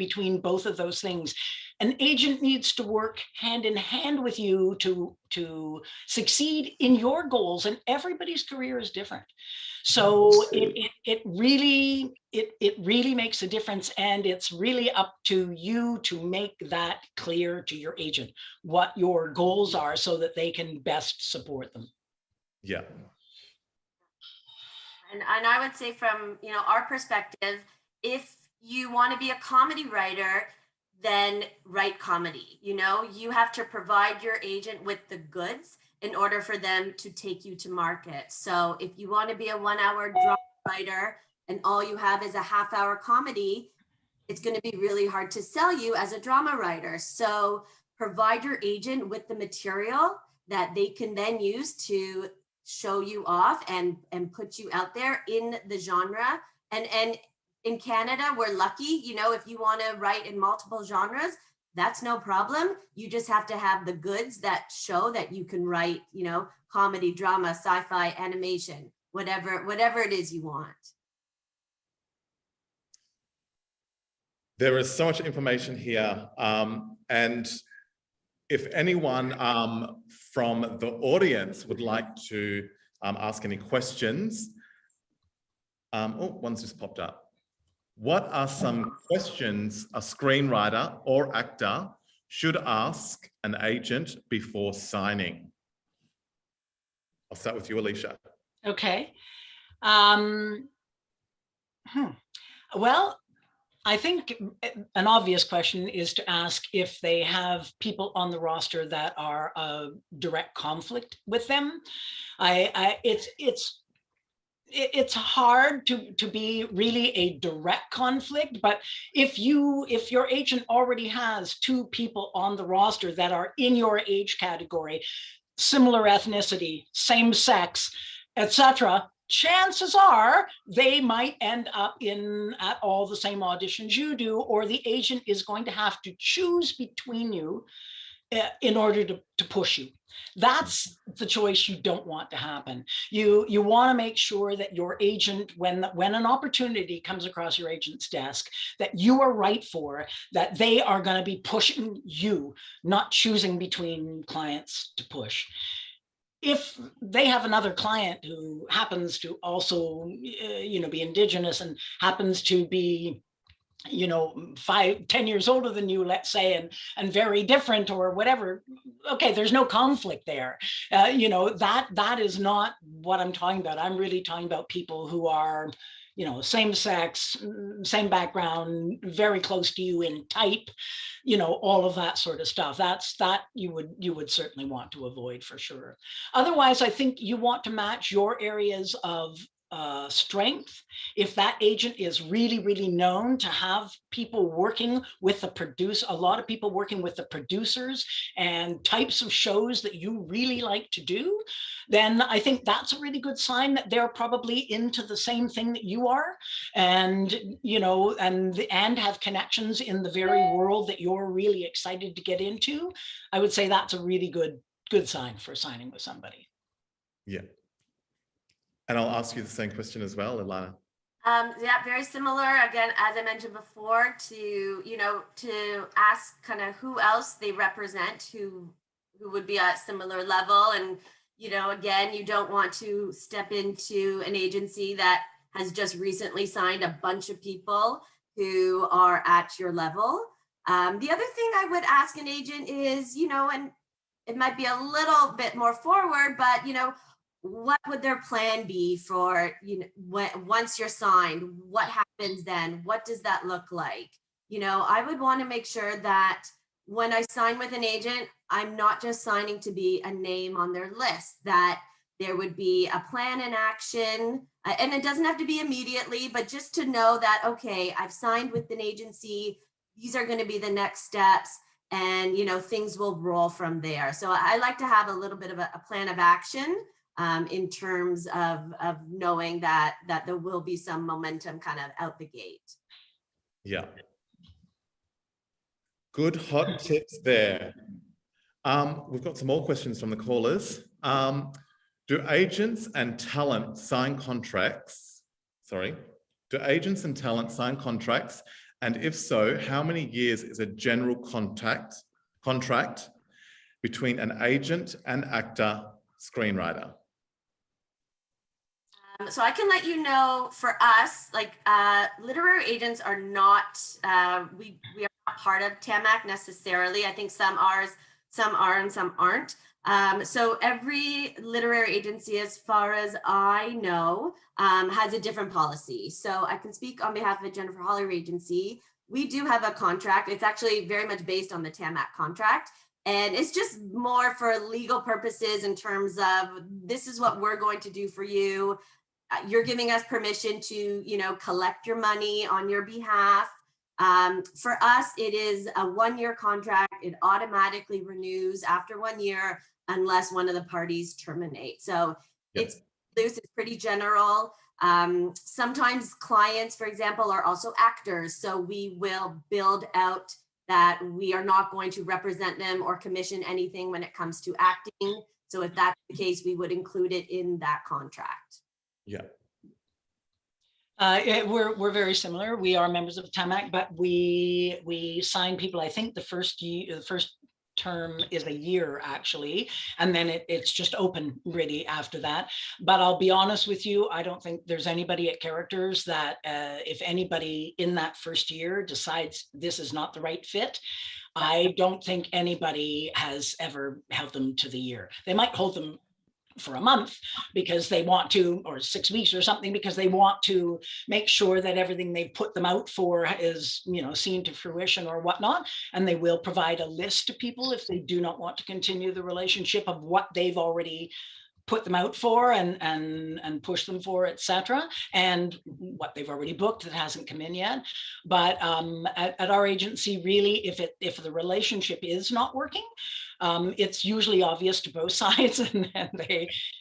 both of those things. An agent needs to work hand in hand with you to succeed in your goals, and everybody's career is different. So it really makes a difference, and it's really up to you to make that clear to your agent, what your goals are so that they can best support them. Yeah. And I would say from, our perspective, if you want to be a comedy writer, then write comedy. You have to provide your agent with the goods in order for them to take you to market. So if you want to be a 1-hour drama writer and all you have is a half-hour comedy, it's going to be really hard to sell you as a drama writer. So provide your agent with the material that they can then use to show you off and put you out there in the genre. And in Canada, we're lucky, if you want to write in multiple genres, that's no problem. You just have to have the goods that show that you can write, comedy, drama, sci-fi, animation, whatever it is you want. There is so much information here. And if anyone from the audience would like to ask any questions, one's just popped up. What are some questions a screenwriter or actor should ask an agent before signing? I'll start with you, Alicia. Okay. Well, I think an obvious question is to ask if they have people on the roster that are a direct conflict with them. It's hard to be really a direct conflict, but if your agent already has 2 people on the roster that are in your age category, similar ethnicity, same sex, etc., chances are they might end up at all the same auditions you do, or the agent is going to have to choose between you in order to push you. That's the choice you don't want to happen. You want to make sure that your agent, when an opportunity comes across your agent's desk that you are right for, that they are going to be pushing you, not choosing between clients to push. If they have another client who happens to also, be Indigenous and happens to be 5-10 years older than you, let's say, and very different or whatever, okay, there's no conflict there. That is not what I'm talking about. I'm really talking about people who are, same sex, same background, very close to you in type, all of that sort of stuff. That you would certainly want to avoid for sure. Otherwise, I think you want to match your areas of strength. If that agent is really, really known to have people working with a lot of people working with the producers and types of shows that you really like to do, then I think that's a really good sign that they're probably into the same thing that you are, and and have connections in the very world that you're really excited to get into. I would say that's a really good sign for signing with somebody. Yeah. And I'll ask you the same question as well, Ilana. Yeah, very similar. Again, as I mentioned before, to ask kind of who else they represent, who would be at similar level. And, again, you don't want to step into an agency that has just recently signed a bunch of people who are at your level. The other thing I would ask an agent is, and it might be a little bit more forward, but, what would their plan be for, once you're signed, what happens then? What does that look like? I would want to make sure that when I sign with an agent, I'm not just signing to be a name on their list, that there would be a plan in action, and it doesn't have to be immediately, but just to know that, okay, I've signed with an agency, these are going to be the next steps, and, things will roll from there. So I like to have a little bit of a plan of action in terms of knowing that there will be some momentum kind of out the gate. Yeah. Good hot tips there. We've got some more questions from the callers. Do agents and talent sign contracts? Do agents and talent sign contracts? And if so, how many years is a general contract between an agent and actor screenwriter? So I can let you know, for us, like literary agents are not, we are not part of TAMAC necessarily. I think some are and some aren't. So every literary agency, as far as I know, has a different policy. So I can speak on behalf of Jennifer Hollier Agency. We do have a contract. It's actually very much based on the TAMAC contract. And it's just more for legal purposes in terms of, this is what we're going to do for you. You're giving us permission to, collect your money on your behalf. For us, it is a 1-year contract. It automatically renews after 1 year unless one of the parties terminate. So it's loose, it's pretty general. Sometimes clients, for example, are also actors. So we will build out that we are not going to represent them or commission anything when it comes to acting. So if that's the case, we would include it in that contract. Yeah. We're very similar. We are members of TAMAC, but we sign people. I think the first term is a year actually, and then it's just open really after that. But I'll be honest with you, I don't think there's anybody at Characters that if anybody in that first year decides this is not the right fit, I don't think anybody has ever held them to the year. They might hold them for a month because they want to, or 6 weeks or something, because they want to make sure that everything they put them out for is, seen to fruition or whatnot. And they will provide a list to people if they do not want to continue the relationship of what they've already put them out for and push them for, etc., and what they've already booked that hasn't come in yet. But at our agency, really, if the relationship is not working, it's usually obvious to both sides, and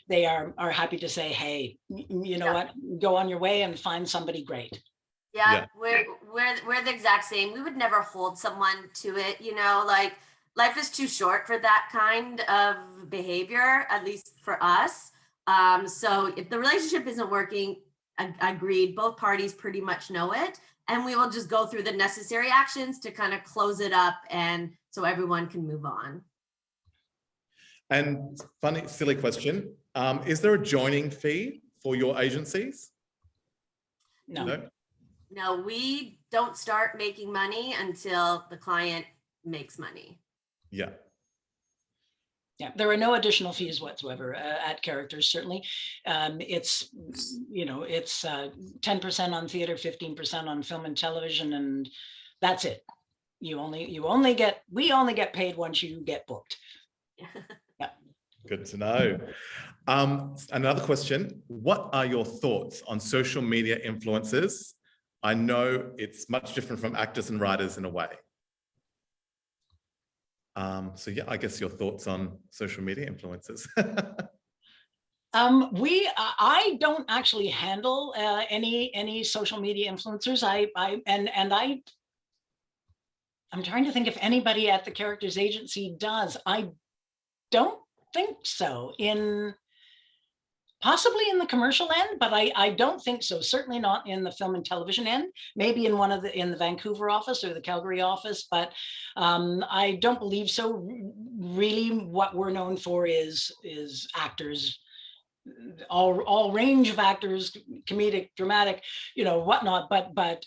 they are happy to say, hey, you know what, go on your way and find somebody great. Yeah. We're the exact same. We would never hold someone to it, like, life is too short for that kind of behavior, at least for us. So if the relationship isn't working, agreed, both parties pretty much know it, and we will just go through the necessary actions to kind of close it up, and so everyone can move on. And funny, silly question, is there a joining fee for your agencies? No, we don't start making money until the client makes money. Yeah. There are no additional fees whatsoever at Characters. Certainly, it's 10% on theater, 15% on film and television, and that's it. We only get paid once you get booked. Yeah. Good to know. Another question: what are your thoughts on social media influencers? I know it's much different from actors and writers in a way. So yeah, I guess your thoughts on social media influencers. I don't actually handle any social media influencers. I'm trying to think if anybody at the Characters agency does. I don't think so. Possibly in the commercial end, but I don't think so. Certainly not in the film and television end. Maybe in the Vancouver office or the Calgary office, but I don't believe so. Really, what we're known for is actors, all range of actors, comedic, dramatic, whatnot. But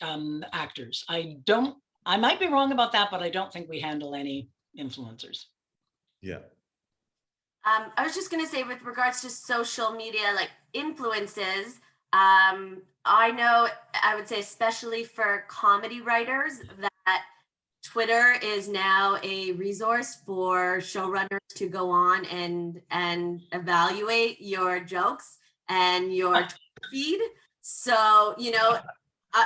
actors. I might be wrong about that, but I don't think we handle any influencers. Yeah. I was just going to say, with regards to social media, like influences, I know, I would say, especially for comedy writers, that Twitter is now a resource for showrunners to go on and evaluate your jokes and your feed. So,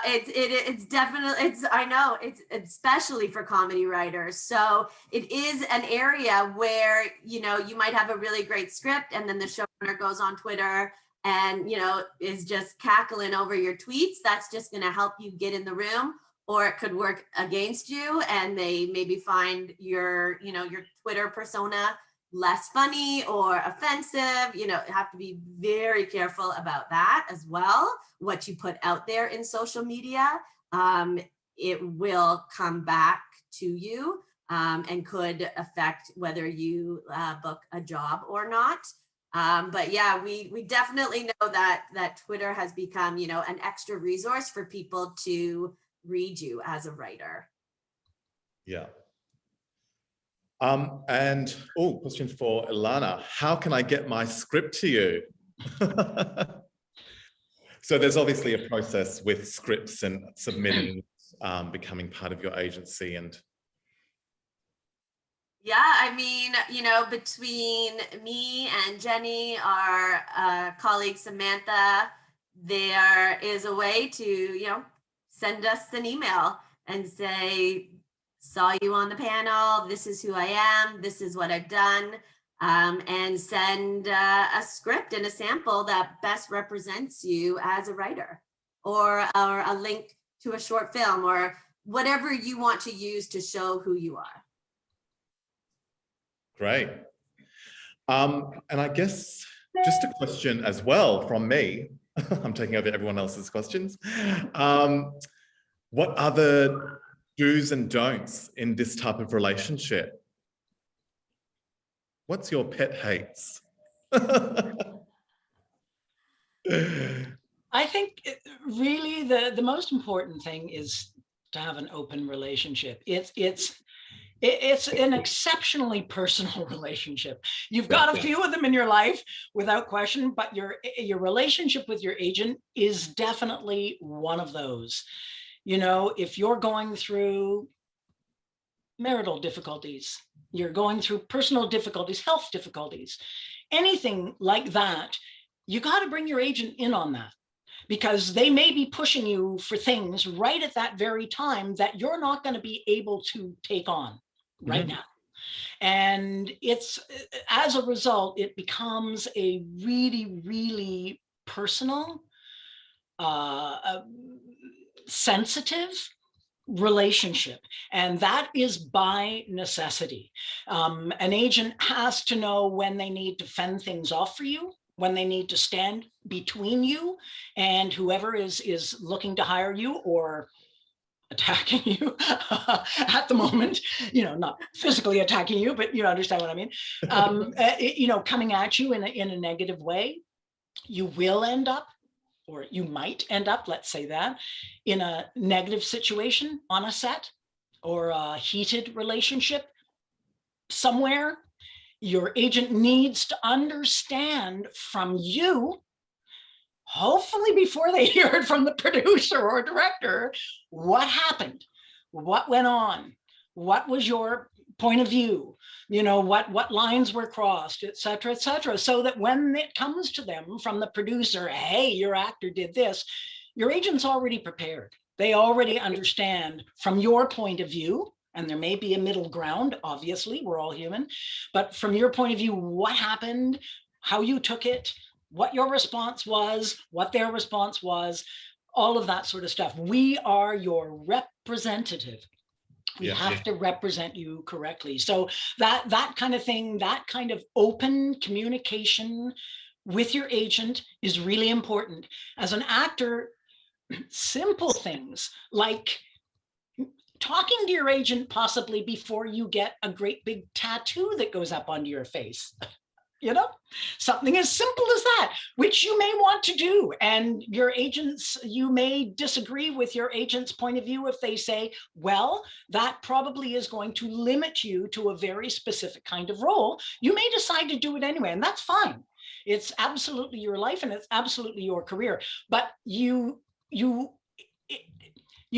it's definitely, I know it's especially for comedy writers. So it is an area where, you might have a really great script, and then the showrunner goes on Twitter and, is just cackling over your tweets. That's just going to help you get in the room, or it could work against you, and they maybe find your Twitter persona less funny or offensive. You have to be very careful about that as well. What you put out there in social media, it will come back to you, and could affect whether you book a job or not. But yeah, we definitely know that Twitter has become, you know, an extra resource for people to read you as a writer. Yeah. And question for Ilana. How can I get my script to you? So there's obviously a process with scripts and submitting, becoming part of your agency. And yeah, I mean, you know, between me and Jenny, our colleague Samantha, there is a way to, you know, send us an email and say, saw you on the panel, this is who I am, this is what I've done, and send a script and a sample that best represents you as a writer, or a link to a short film, or whatever you want to use to show who you are. great. And I guess just a question as well from me. I'm taking over everyone else's questions. What are the do's and don'ts in this type of relationship? What's your pet hates? I think really the most important thing is to have an open relationship. It's an exceptionally personal relationship. You've got a few of them in your life without question, but your relationship with your agent is definitely one of those. You know, if you're going through marital difficulties, you're going through personal difficulties, health difficulties, anything like that, you got to bring your agent in on that, because they may be pushing you for things right at that very time that you're not going to be able to take on right now. And it's, as a result, it becomes a really, really personal, sensitive relationship. And that is by necessity. An agent has to know when they need to fend things off for you, when they need to stand between you and whoever is looking to hire you or attacking you at the moment, you know, not physically attacking you, but you understand what I mean. You know, coming at you in a negative way. You will end up, or you might end up, let's say that, in a negative situation on a set or a heated relationship somewhere. Your agent needs to understand from you, hopefully before they hear it from the producer or director, what happened, what went on, what was your point of view, you know, what lines were crossed, et cetera, so that when it comes to them from the producer, hey, your actor did this, your agent's already prepared. They already understand from your point of view, and there may be a middle ground, obviously, we're all human, but from your point of view, what happened, how you took it, what your response was, what their response was, all of that sort of stuff. We are your representative. We have to represent you correctly. So that kind of thing, that kind of open communication with your agent is really important. As an actor, simple things like talking to your agent possibly before you get a great big tattoo that goes up onto your face. You know, something as simple as that, which you may want to do. And your agents, you may disagree with your agent's point of view if they say, well, that probably is going to limit you to a very specific kind of role. You may decide to do it anyway, and that's fine. It's absolutely your life and it's absolutely your career. But you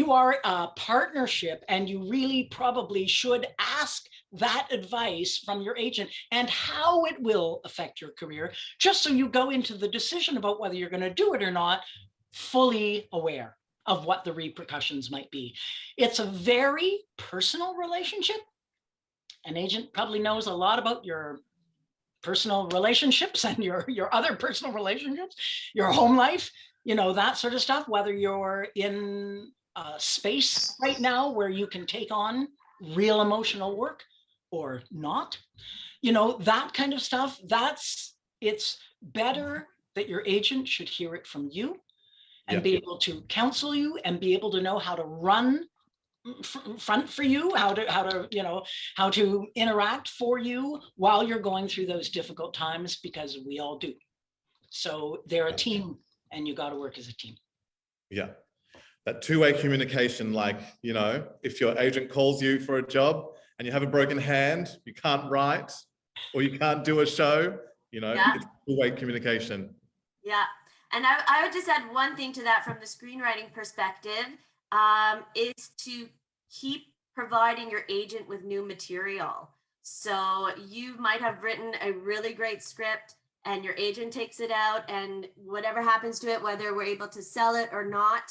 are a partnership, and you really probably should ask that advice from your agent and how it will affect your career, just so you go into the decision about whether you're going to do it or not fully aware of what the repercussions might be. It's a very personal relationship. An agent probably knows a lot about your personal relationships and your other personal relationships, your home life, you know, that sort of stuff, whether you're in a space right now where you can take on real emotional work or not, you know, that kind of stuff. It's better that your agent should hear it from you and be able to counsel you and be able to know how to run front for you, how to interact for you while you're going through those difficult times, because we all do. So they're a team, and you got to work as a team. Yeah. That two-way communication, like, if your agent calls you for a job and you have a broken hand, you can't write or you can't do a show, it's two-way communication. Yeah. And I would just add one thing to that from the screenwriting perspective, is to keep providing your agent with new material. So you might have written a really great script and your agent takes it out, and whatever happens to it, whether we're able to sell it or not,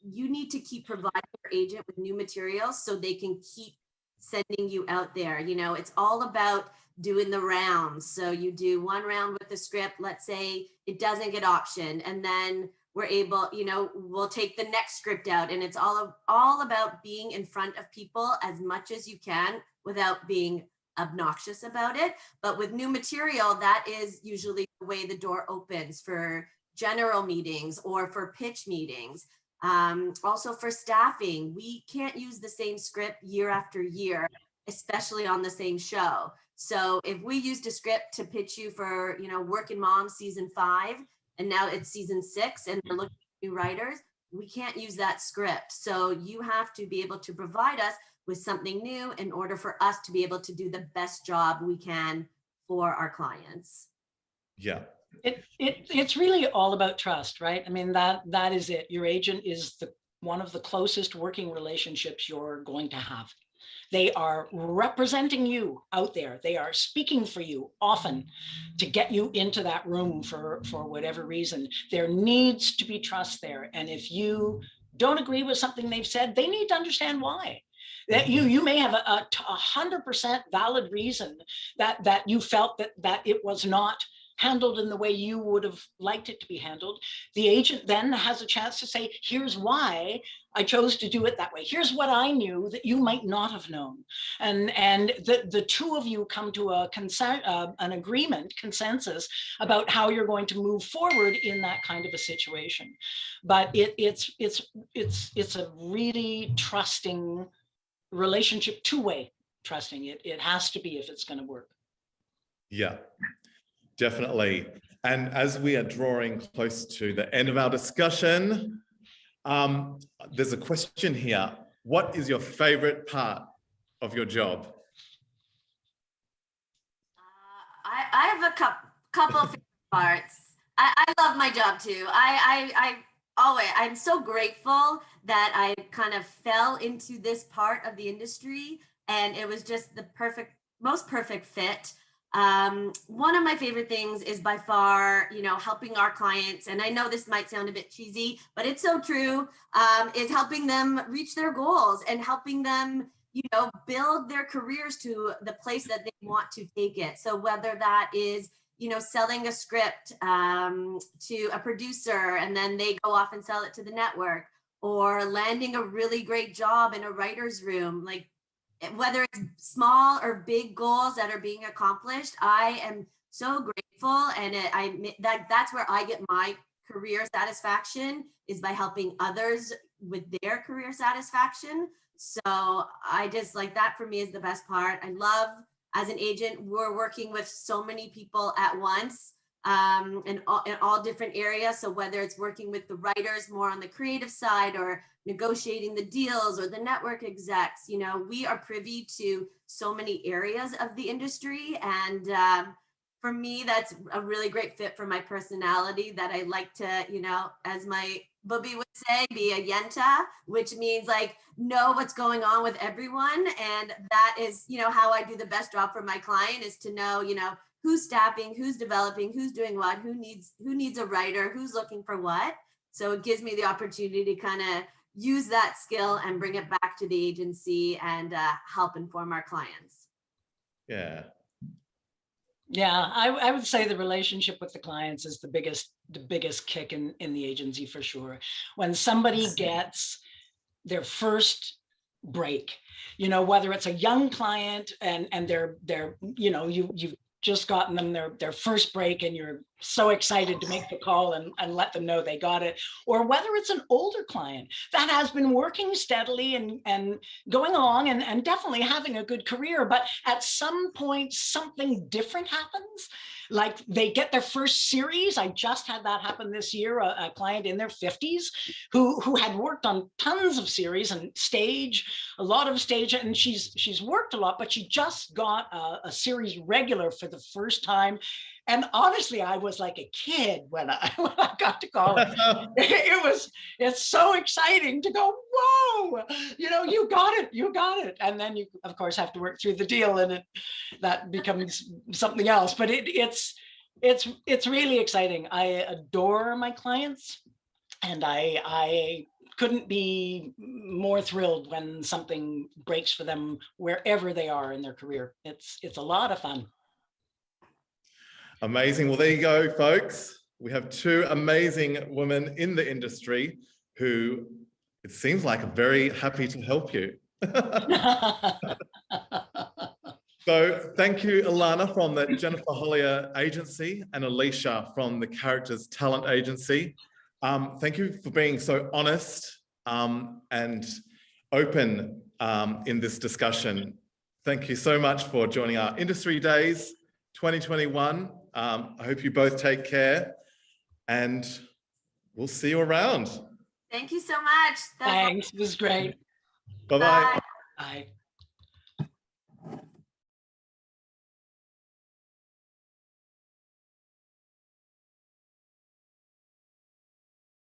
you need to keep providing your agent with new materials so they can keep sending you out there. It's all about doing the rounds. So you do one round with the script, let's say it doesn't get optioned, and then we're able, we'll take the next script out, and it's all about being in front of people as much as you can without being obnoxious about it. But with new material, that is usually the way the door opens for general meetings or for pitch meetings. Also for staffing, we can't use the same script year after year, especially on the same show. So if we used a script to pitch you for, Working Moms season 5, and now it's season 6 and we're looking at new writers, we can't use that script. So you have to be able to provide us with something new in order for us to be able to do the best job we can for our clients. Yeah. It's really all about trust, right? I mean, that is it. Your agent is one of the closest working relationships you're going to have. They are representing you out there. They are speaking for you often to get you into that room for whatever reason. There needs to be trust there. And if you don't agree with something they've said, they need to understand why. That you may have a 100% valid reason that you felt that it was not handled in the way you would have liked it to be handled. The agent then has a chance to say, here's why I chose to do it that way. Here's what I knew that you might not have known. And the two of you come to an agreement, consensus about how you're going to move forward in that kind of a situation. But it's a really trusting relationship, two-way trusting. It has to be if it's going to work. Yeah. Definitely. And as we are drawing close to the end of our discussion, there's a question here. What is your favorite part of your job? I have a couple of favorite parts. I love my job too. I'm so grateful that I kind of fell into this part of the industry, and it was just the most perfect fit. One of my favorite things is by far, helping our clients, and I know this might sound a bit cheesy, but it's so true, is helping them reach their goals and helping them, build their careers to the place that they want to take it. So whether that is, selling a script to a producer and then they go off and sell it to the network, or landing a really great job in a writer's room, like whether it's small or big goals that are being accomplished, I am so grateful. And that's where I get my career satisfaction, is by helping others with their career satisfaction. So I just that for me is the best part. I love, as an agent, we're working with so many people at once, in all different areas. So whether it's working with the writers more on the creative side, or negotiating the deals, or the network execs, we are privy to so many areas of the industry. And for me, that's a really great fit for my personality, that I like to, as my Bubby would say, be a yenta, which means know what's going on with everyone. And that is, how I do the best job for my client, is to know, who's staffing, who's developing, who's doing what, who needs a writer, who's looking for what. So it gives me the opportunity to kind of use that skill and bring it back to the agency and help inform our clients. Yeah. Yeah, I would say the relationship with the clients is the biggest kick in the agency, for sure. When somebody gets their first break, whether it's a young client and they're you've just gotten them their first break, and you're so excited to make the call and let them know they got it, or whether it's an older client that has been working steadily and going along and definitely having a good career, but at some point something different happens. Like they get their first series. I just had that happen this year, a client in their 50s who had worked on tons of series and stage, a lot of stage, and she's worked a lot, but she just got a series regular for the first time. And honestly, I was like a kid when I got to call it. It's so exciting to go, whoa, you know, you got it. And then you, of course, have to work through the deal, and that becomes something else. But it's really exciting. I adore my clients, and I couldn't be more thrilled when something breaks for them wherever they are in their career. It's a lot of fun. Amazing. Well, there you go, folks. We have two amazing women in the industry who, it seems like, are very happy to help you. So thank you, Ilana from the Jennifer Hollier Agency and Alicia from the Characters Talent Agency. Thank you for being so honest and open in this discussion. Thank you so much for joining our Industry Days 2021. I hope you both take care, and we'll see you around. Thank you so much. Thanks, it was great. Bye-bye. Bye.